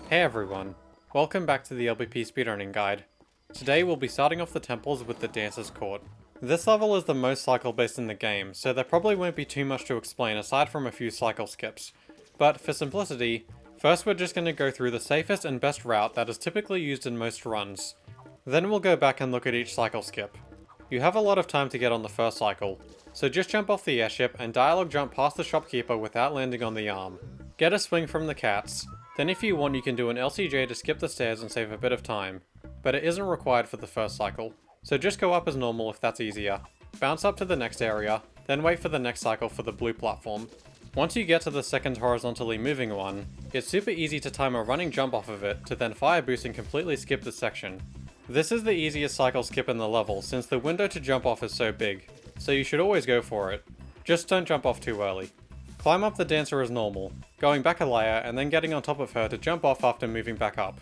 Hey everyone, welcome back to the LBP Speedrunning Guide. Today we'll be starting off the temples with the Dancer's Court. This level is the most cycle based in the game, so there probably won't be too much to explain aside from a few cycle skips. But for simplicity, first we're just going to go through the safest and best route that is typically used in most runs. Then we'll go back and look at each cycle skip. You have a lot of time to get on the first cycle, so just jump off the airship and dialogue jump past the shopkeeper without landing on the arm. Get a swing from the cats, then if you want you can do an LCJ to skip the stairs and save a bit of time, but it isn't required for the first cycle, so just go up as normal if that's easier. Bounce up to the next area, then wait for the next cycle for the blue platform. Once you get to the second horizontally moving one, it's super easy to time a running jump off of it to then fire boost and completely skip this section. This is the easiest cycle skip in the level since the window to jump off is so big, so you should always go for it. Just don't jump off too early. Climb up the dancer as normal, going back a layer and then getting on top of her to jump off after moving back up.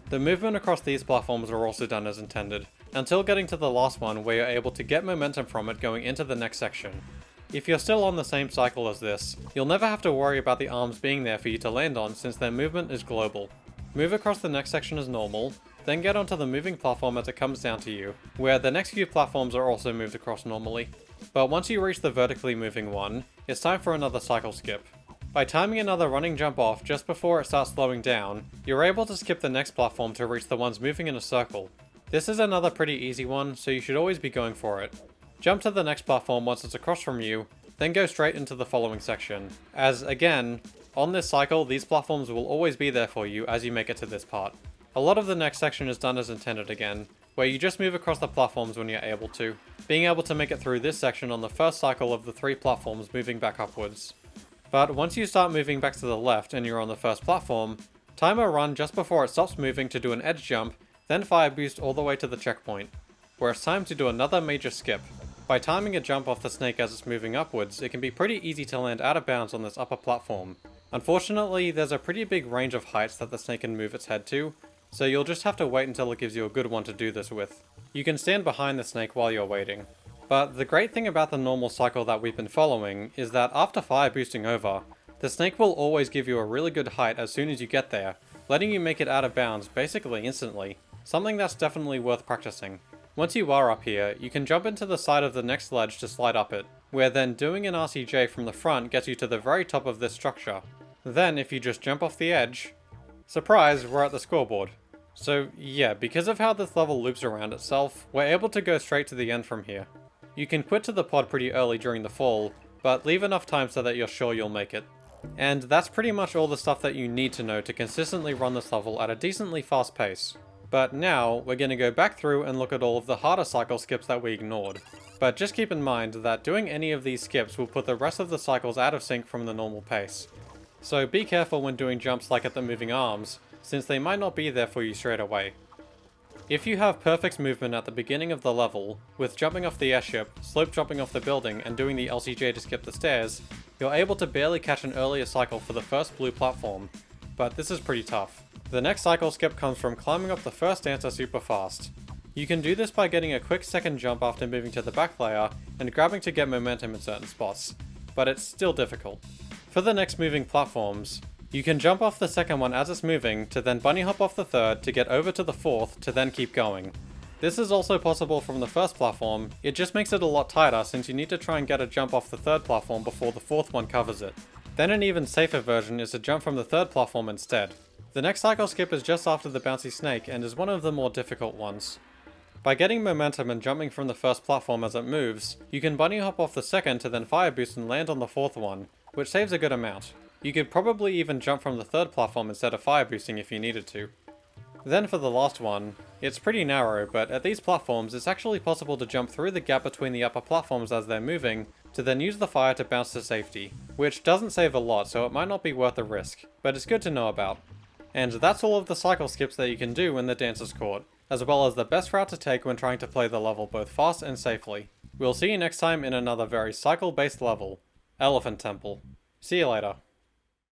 The movement across these platforms are also done as intended, until getting to the last one where you're able to get momentum from it going into the next section. If you're still on the same cycle as this, you'll never have to worry about the arms being there for you to land on since their movement is global. Move across the next section as normal, then get onto the moving platform as it comes down to you, where the next few platforms are also moved across normally. But once you reach the vertically moving one, it's time for another cycle skip. By timing another running jump off just before it starts slowing down, you're able to skip the next platform to reach the ones moving in a circle. This is another pretty easy one, so you should always be going for it. Jump to the next platform once it's across from you, then go straight into the following section, as again, on this cycle these platforms will always be there for you as you make it to this part. A lot of the next section is done as intended again, where you just move across the platforms when you're able to, being able to make it through this section on the first cycle of the 3 platforms moving back upwards. But once you start moving back to the left and you're on the first platform, time a run just before it stops moving to do an edge jump, then fire boost all the way to the checkpoint, where it's time to do another major skip. By timing a jump off the snake as it's moving upwards, it can be pretty easy to land out of bounds on this upper platform. Unfortunately, there's a pretty big range of heights that the snake can move its head to, so you'll just have to wait until it gives you a good one to do this with. You can stand behind the snake while you're waiting. But the great thing about the normal cycle that we've been following is that after fire boosting over, the snake will always give you a really good height as soon as you get there, letting you make it out of bounds basically instantly, something that's definitely worth practicing. Once you are up here, you can jump into the side of the next ledge to slide up it, where then doing an RCJ from the front gets you to the very top of this structure. Then if you just jump off the edge, surprise, we're at the scoreboard. So yeah, because of how this level loops around itself, we're able to go straight to the end from here. You can quit to the pod pretty early during the fall, but leave enough time so that you're sure you'll make it. And that's pretty much all the stuff that you need to know to consistently run this level at a decently fast pace. But now, we're going to go back through and look at all of the harder cycle skips that we ignored. But just keep in mind that doing any of these skips will put the rest of the cycles out of sync from the normal pace. So be careful when doing jumps like at the moving arms, since they might not be there for you straight away. If you have perfect movement at the beginning of the level, with jumping off the airship, slope jumping off the building, and doing the LCJ to skip the stairs, you're able to barely catch an earlier cycle for the first blue platform, but this is pretty tough. The next cycle skip comes from climbing up the first dancer super fast. You can do this by getting a quick second jump after moving to the back layer and grabbing to get momentum in certain spots, but it's still difficult. For the next moving platforms, you can jump off the second one as it's moving to then bunny hop off the third to get over to the fourth to then keep going. This is also possible from the first platform, it just makes it a lot tighter since you need to try and get a jump off the third platform before the fourth one covers it. Then an even safer version is to jump from the third platform instead. The next cycle skip is just after the bouncy snake and is one of the more difficult ones. By getting momentum and jumping from the first platform as it moves, you can bunny hop off the second to then fire boost and land on the fourth one, which saves a good amount. You could probably even jump from the third platform instead of fire boosting if you needed to. Then for the last one, it's pretty narrow, but at these platforms it's actually possible to jump through the gap between the upper platforms as they're moving, to then use the fire to bounce to safety, which doesn't save a lot so it might not be worth the risk, but it's good to know about. And that's all of the cycle skips that you can do in the Dancer's Court, as well as the best route to take when trying to play the level both fast and safely. We'll see you next time in another very cycle-based level, Elephant Temple. See you later.